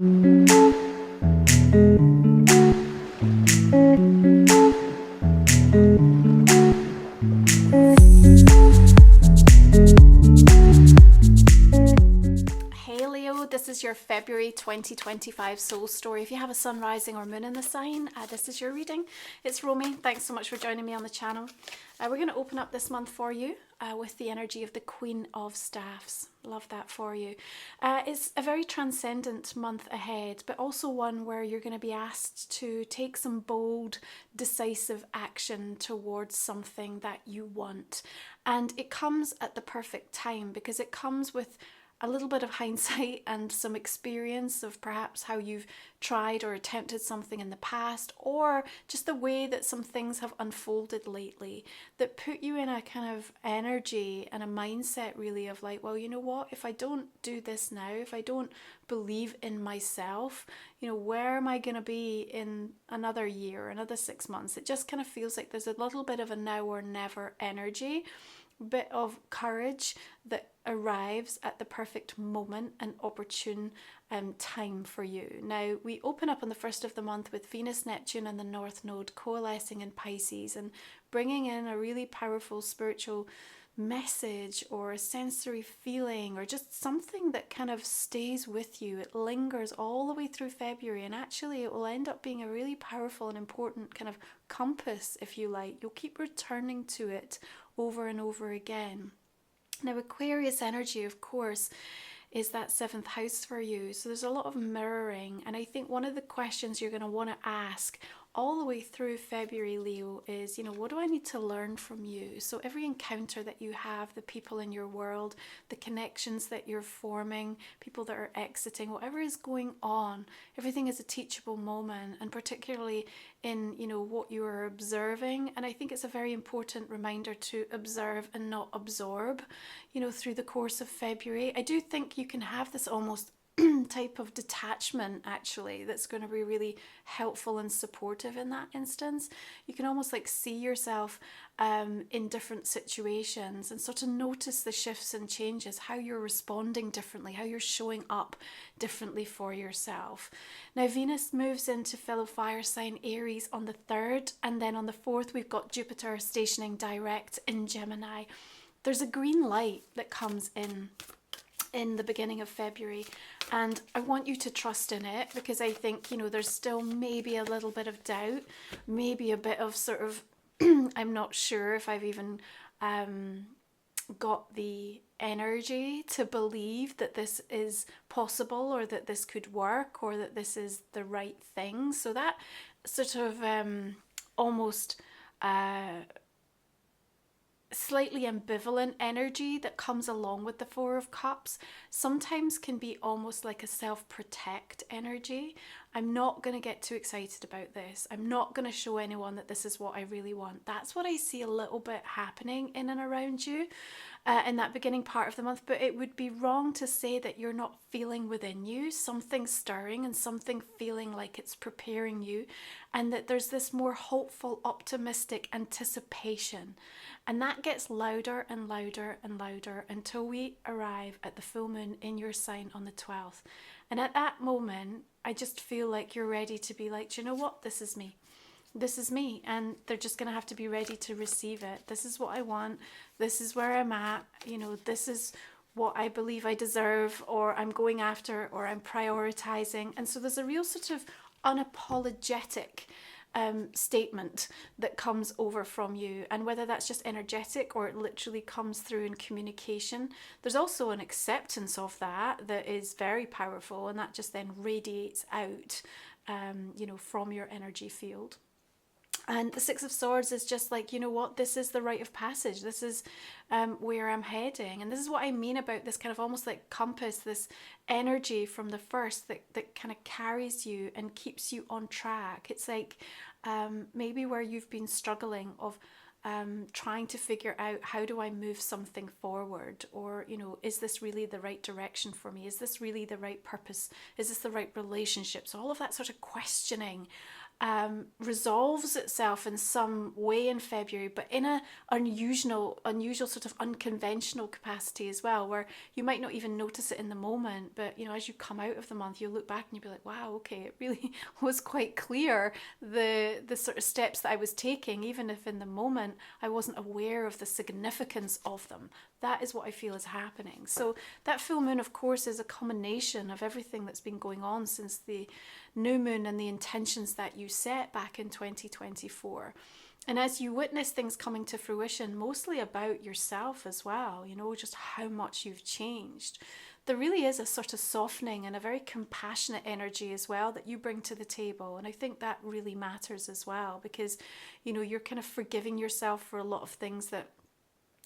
Hey Leo, this is your February 2025 soul story. If you have a sun, rising or moon in the sign, this is your reading. It's Romy. Thanks so much for joining me on the channel. We're going to open up this month for you with the energy of the Queen of Staffs. Love that for you. It's a very transcendent month ahead, but also one where you're going to be asked to take some bold, decisive action towards something that you want. And it comes at the perfect time because it comes with a little bit of hindsight and some experience of perhaps how you've tried or attempted something in the past, or just the way that some things have unfolded lately that put you in a kind of energy and a mindset really of like, well, you know what, if I don't do this now, if I don't believe in myself, you know, where am I going to be in another year, another 6 months? It just kind of feels like there's a little bit of a now or never energy, bit of courage that arrives at the perfect moment and opportune time for you. Now, we open up on the first of the month with Venus, Neptune and the North Node coalescing in Pisces and bringing in a really powerful spiritual message or a sensory feeling or just something that kind of stays with you. It lingers all the way through February, and actually it will end up being a really powerful and important kind of compass, if you like. You'll keep returning to it over and over again. Now, Aquarius energy, of course, is that 7th house for you. So there's a lot of mirroring. And I think one of the questions you're going to want to ask all the way through February, Leo, is, you know, what do I need to learn from you? So every encounter that you have, the people in your world, the connections that you're forming, people that are exiting, whatever is going on, everything is a teachable moment, and particularly in, you know, what you are observing. And I think it's a very important reminder to observe and not absorb, you know, through the course of February. I do think you can have this almost type of detachment actually that's going to be really helpful and supportive in that instance. You can almost like see yourself in different situations and sort of notice the shifts and changes, how you're responding differently, how you're showing up differently for yourself. Now, Venus moves into fellow fire sign Aries on the 3rd, and then on the 4th we've got Jupiter stationing direct in Gemini. There's a green light that comes in the beginning of February, and I want you to trust in it, because I think, you know, there's still maybe a little bit of doubt, maybe a bit of sort of I'm not sure if I've even got the energy to believe that this is possible, or that this could work, or that this is the right thing. So that sort of almost slightly ambivalent energy that comes along with the 4 of Cups sometimes can be almost like a self-protect energy. I'm not going to get too excited about this. I'm not going to show anyone that this is what I really want. That's what I see a little bit happening in and around you in that beginning part of the month. But it would be wrong to say that you're not feeling within you something stirring and something feeling like it's preparing you, and that there's this more hopeful, optimistic anticipation. And that gets louder and louder and louder until we arrive at the full moon in your sign on the 12th. And at that moment, I just feel like you're ready to be like, do you know what? This is me. This is me. And they're just going to have to be ready to receive it. This is what I want. This is where I'm at. You know, this is what I believe I deserve, or I'm going after, or I'm prioritizing. And so there's a real sort of unapologetic statement that comes over from you, and whether that's just energetic or it literally comes through in communication, there's also an acceptance of that that is very powerful, and that just then radiates out you know, from your energy field. And the 6 of Swords is just like, you know what, this is the rite of passage. This is where I'm heading. And this is what I mean about this kind of almost like compass, this energy from the first that kind of carries you and keeps you on track. It's like maybe where you've been struggling of trying to figure out, how do I move something forward? Or, you know, is this really the right direction for me? Is this really the right purpose? Is this the right relationship? So all of that sort of questioning resolves itself in some way in February, but in a unusual sort of unconventional capacity as well, where you might not even notice it in the moment, but you know, as you come out of the month, you'll look back and you'll be like, wow, okay, it really was quite clear the sort of steps that I was taking, even if in the moment I wasn't aware of the significance of them. That is what I feel is happening. So that full moon, of course, is a culmination of everything that's been going on since the new moon and the intentions that you set back in 2024. And as you witness things coming to fruition, mostly about yourself as well, you know, just how much you've changed, there really is a sort of softening and a very compassionate energy as well that you bring to the table. And I think that really matters as well, because, you know, you're kind of forgiving yourself for a lot of things that,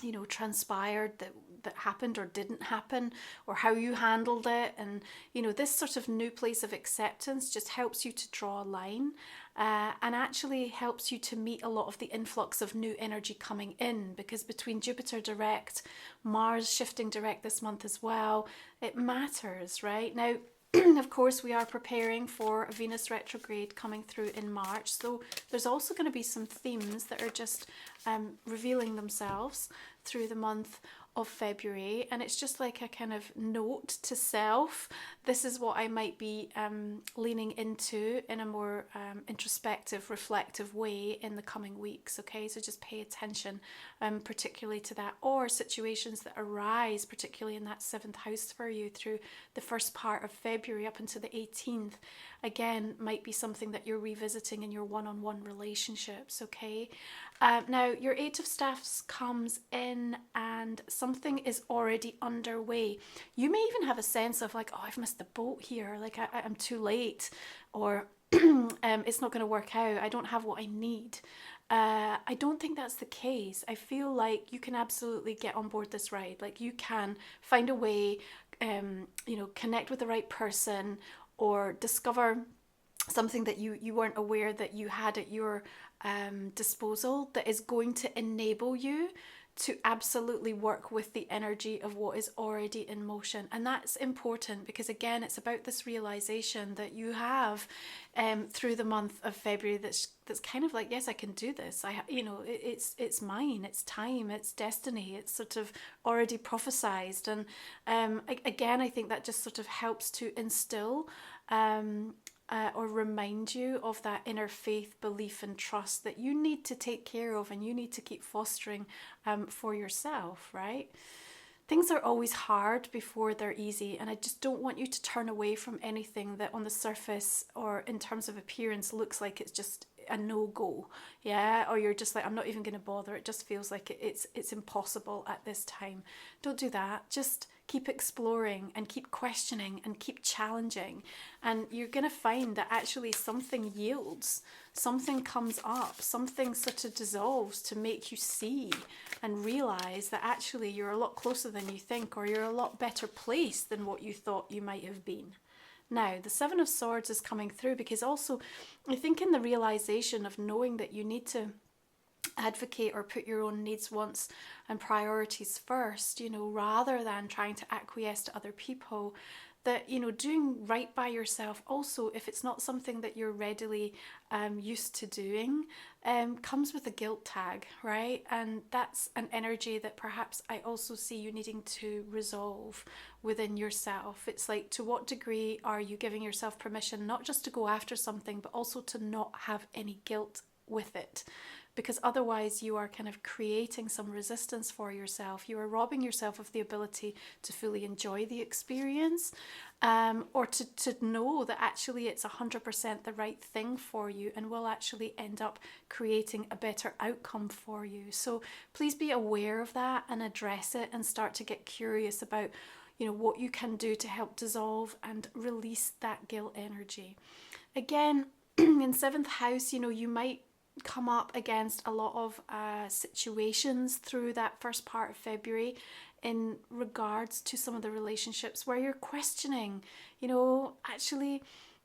you know, transpired, that happened or didn't happen, or how you handled it. And you know, this sort of new place of acceptance just helps you to draw a line, and actually helps you to meet a lot of the influx of new energy coming in, because between Jupiter direct, Mars shifting direct this month as well, it matters, right? Now, of course, we are preparing for a Venus retrograde coming through in March. So there's also going to be some themes that are just revealing themselves through the month of February. And it's just like a kind of note to self. This is what I might be leaning into in a more introspective, reflective way in the coming weeks. Okay, so just pay attention particularly to that, or situations that arise, particularly in that 7th house for you through the first part of February up until the 18th. Again, might be something that you're revisiting in your one-on-one relationships. Okay, now your 8 of Staffs comes in and something is already underway. You may even have a sense of like, oh, I've missed the boat here, like I'm too late, or it's not going to work out, I don't have what I need. I don't think that's the case. I feel like you can absolutely get on board this ride. Like you can find a way, you know, connect with the right person, or discover something that you weren't aware that you had at your disposal, that is going to enable you to absolutely work with the energy of what is already in motion. And that's important, because again, it's about this realization that you have through the month of February, that's kind of like, yes, I can do this. You know, it's mine, it's time, it's destiny, it's sort of already prophesized. And again, I think that just sort of helps to instill or remind you of that inner faith, belief and trust that you need to take care of and you need to keep fostering for yourself, right? Things are always hard before they're easy, and I just don't want you to turn away from anything that on the surface or in terms of appearance looks like it's just a no-go, yeah, or you're just like, I'm not even going to bother, it just feels like it's impossible at this time. Don't do that. Just keep exploring and keep questioning and keep challenging, and you're going to find that actually something yields, something comes up, something sort of dissolves to make you see and realize that actually you're a lot closer than you think, or you're a lot better placed than what you thought you might have been. Now, the 7 of Swords is coming through because also I think in the realization of knowing that you need to advocate or put your own needs, wants and priorities first, you know, rather than trying to acquiesce to other people, that, you know, doing right by yourself also, if it's not something that you're readily used to doing, comes with a guilt tag, right? And that's an energy that perhaps I also see you needing to resolve within yourself. It's like, to what degree are you giving yourself permission not just to go after something, but also to not have any guilt with it? Because otherwise you are kind of creating some resistance for yourself. You are robbing yourself of the ability to fully enjoy the experience, or to know that actually it's 100% the right thing for you and will actually end up creating a better outcome for you. So please be aware of that and address it, and start to get curious about, you know, what you can do to help dissolve and release that guilt energy. Again, in 7th house, you know, you might come up against a lot of situations through that first part of February in regards to some of the relationships where you're questioning, you know, actually,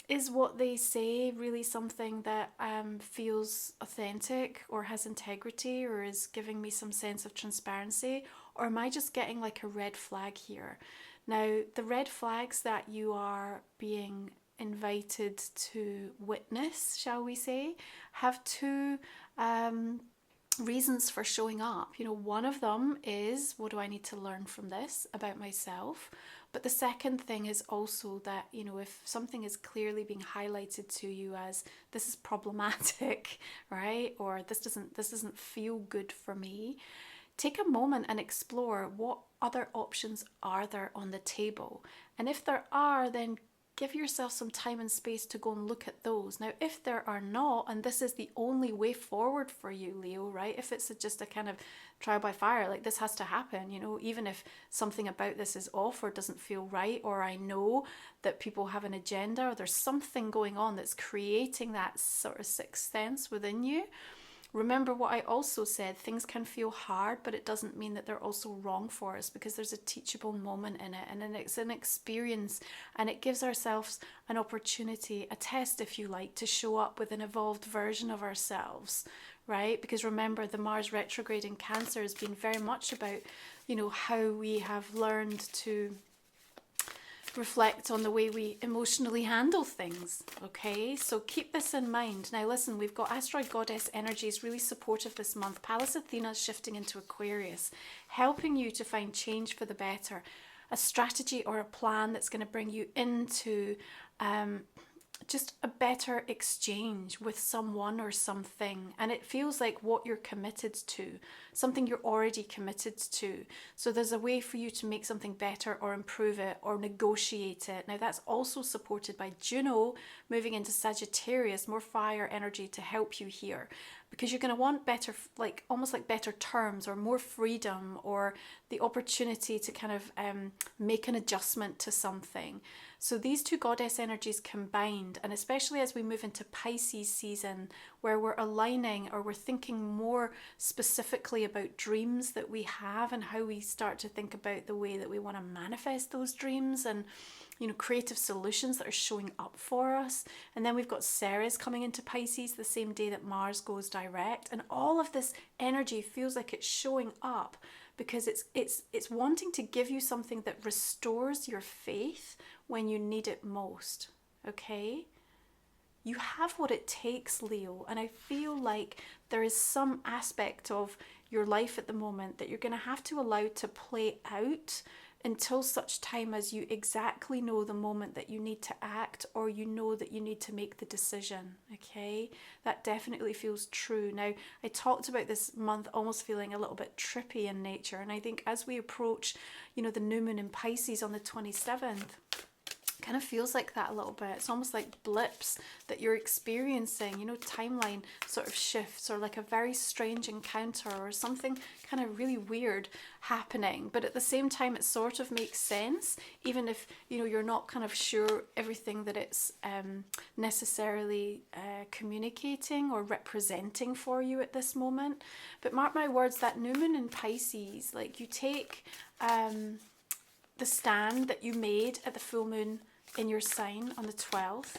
is what they say really something that feels authentic or has integrity or is giving me some sense of transparency, or am I just getting like a red flag here? Now, the red flags that you are being invited to witness, shall we say, have two reasons for showing up. You know, one of them is, what do I need to learn from this about myself? But the second thing is also that, you know, if something is clearly being highlighted to you as this is problematic, right? Or this doesn't feel good for me, take a moment and explore what other options are there on the table. And if there are, then give yourself some time and space to go and look at those. Now, if there are not, and this is the only way forward for you, Leo, right? If it's just a kind of trial by fire, like this has to happen, you know, even if something about this is off or doesn't feel right, or I know that people have an agenda, or there's something going on that's creating that sort of sixth sense within you. Remember what I also said, things can feel hard, but it doesn't mean that they're also wrong for us, because there's a teachable moment in it, and then it's an experience, and it gives ourselves an opportunity, a test if you like, to show up with an evolved version of ourselves, right? Because remember, the Mars retrograde in Cancer has been very much about, you know, how we have learned to reflect on the way we emotionally handle things. Okay, so keep this in mind. Now listen, we've got asteroid goddess energies really supportive this month. Pallas Athena is shifting into Aquarius, helping you to find change for the better, a strategy or a plan that's going to bring you into just a better exchange with someone or something. And it feels like what you're committed to, something you're already committed to. So there's a way for you to make something better or improve it or negotiate it. Now that's also supported by Juno moving into Sagittarius, more fire energy to help you here, because you're going to want better, like almost like better terms or more freedom, or the opportunity to kind of make an adjustment to something. So these two goddess energies combined, and especially as we move into Pisces season, where we're aligning or we're thinking more specifically about dreams that we have and how we start to think about the way that we want to manifest those dreams, and you know, creative solutions that are showing up for us. And then we've got Ceres coming into Pisces the same day that Mars goes direct, and all of this energy feels like it's showing up because it's wanting to give you something that restores your faith when you need it most. Okay, you have what it takes, Leo, and I feel like there is some aspect of your life at the moment that you're going to have to allow to play out until such time as you exactly know the moment that you need to act, or you know that you need to make the decision. Okay, that definitely feels true. Now, I talked about this month almost feeling a little bit trippy in nature, and I think as we approach, you know, the new moon in Pisces on the 27th, kind of feels like that a little bit. It's almost like blips that you're experiencing, you know, timeline sort of shifts, or like a very strange encounter or something kind of really weird happening. But at the same time, it sort of makes sense, even if, you know, you're not kind of sure everything that it's necessarily communicating or representing for you at this moment. But mark my words, that new moon in Pisces, like you take the stand that you made at the full moon in your sign on the 12th,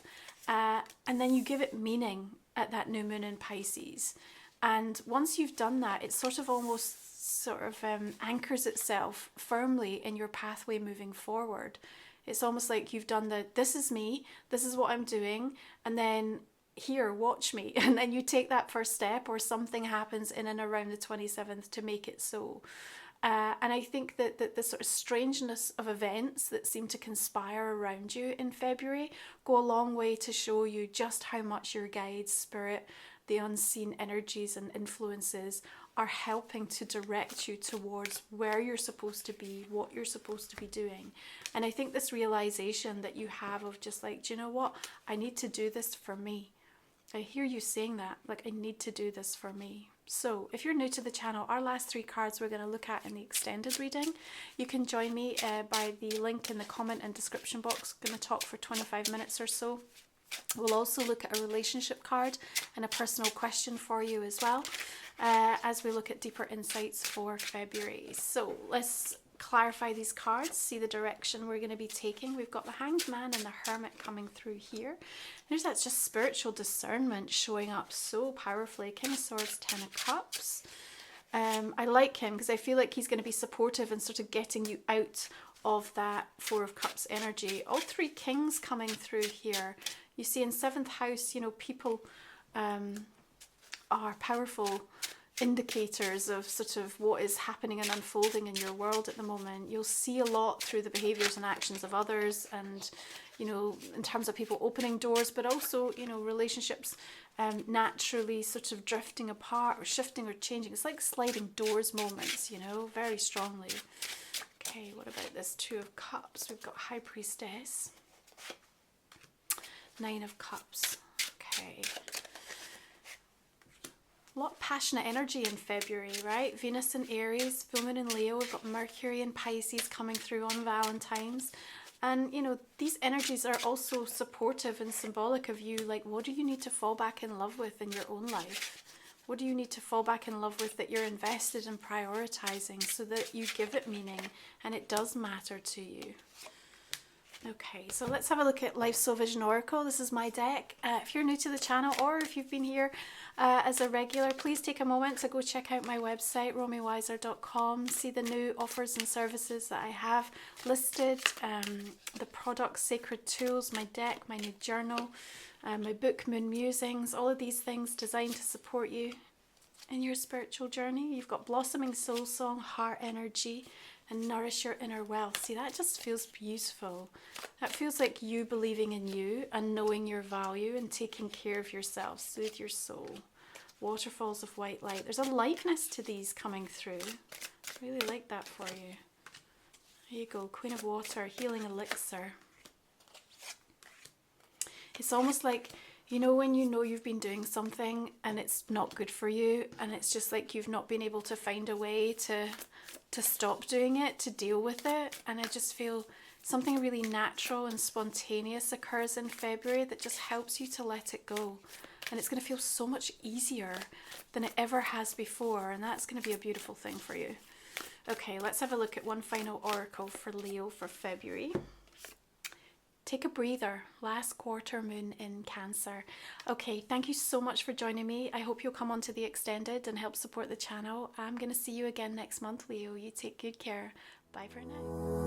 and then you give it meaning at that new moon in Pisces. And once you've done that, it sort of almost sort of anchors itself firmly in your pathway moving forward. It's almost like you've done this is me, this is what I'm doing, and then here, watch me. And then you take that first step, or something happens in and around the 27th to make it so. And I think that the sort of strangeness of events that seem to conspire around you in February go a long way to show you just how much your guides, spirit, the unseen energies and influences are helping to direct you towards where you're supposed to be, what you're supposed to be doing. And I think this realization that you have of just like, do you know what? I need to do this for me. I hear you saying that, like, I need to do this for me. So if you're new to the channel, our last 3 cards we're going to look at in the extended reading. You can join me by the link in the comment and description box. I'm going to talk for 25 minutes or so. We'll also look at a relationship card and a personal question for you as well, as we look at deeper insights for February. So let's clarify these cards, see the direction we're going to be taking. We've got the Hanged Man and the Hermit coming through here. There's that just spiritual discernment showing up so powerfully. King of Swords, 10 of Cups. I like him because I feel like he's going to be supportive and sort of getting you out of that Four of Cups energy. All three kings coming through here. You see in 7th house, you know, people are powerful indicators of sort of what is happening and unfolding in your world at the moment. You'll see a lot through the behaviors and actions of others, and you know, in terms of people opening doors, but also, you know, relationships naturally sort of drifting apart or shifting or changing. It's like sliding doors moments, you know, very strongly. Okay, what about this 2 of Cups? We've got High Priestess, 9 of Cups. Okay. A lot of passionate energy in February, right? Venus in Aries, full moon in Leo. We've got Mercury and Pisces coming through on Valentine's. And, you know, these energies are also supportive and symbolic of you. Like, what do you need to fall back in love with in your own life? What do you need to fall back in love with that you're invested in prioritizing so that you give it meaning and it does matter to you? Okay, so let's have a look at Life Soul Vision Oracle. This is my deck. If you're new to the channel, or if you've been here as a regular, please take a moment to go check out my website, romywiser.com. See the new offers and services that I have listed, the products, sacred tools, my deck, my new journal, my book, Moon Musings, all of these things designed to support you in your spiritual journey. You've got Blossoming Soul Song, Heart Energy, and Nourish Your Inner Wealth. See, that just feels beautiful. That feels like you believing in you and knowing your value and taking care of yourself. Soothe your soul. Waterfalls of White Light. There's a lightness to these coming through. I really like that for you. There you go. Queen of Water, Healing Elixir. It's almost like, you know, when you know you've been doing something and it's not good for you, and it's just like you've not been able to find a way to stop doing it, to deal with it. And I just feel something really natural and spontaneous occurs in February that just helps you to let it go. And it's going to feel so much easier than it ever has before. And that's going to be a beautiful thing for you. Okay, let's have a look at one final oracle for Leo for February. Take a breather. Last quarter moon in Cancer. Okay, thank you so much for joining me. I hope you'll come on to the extended and help support the channel. I'm going to see you again next month, Leo. You take good care. Bye for now.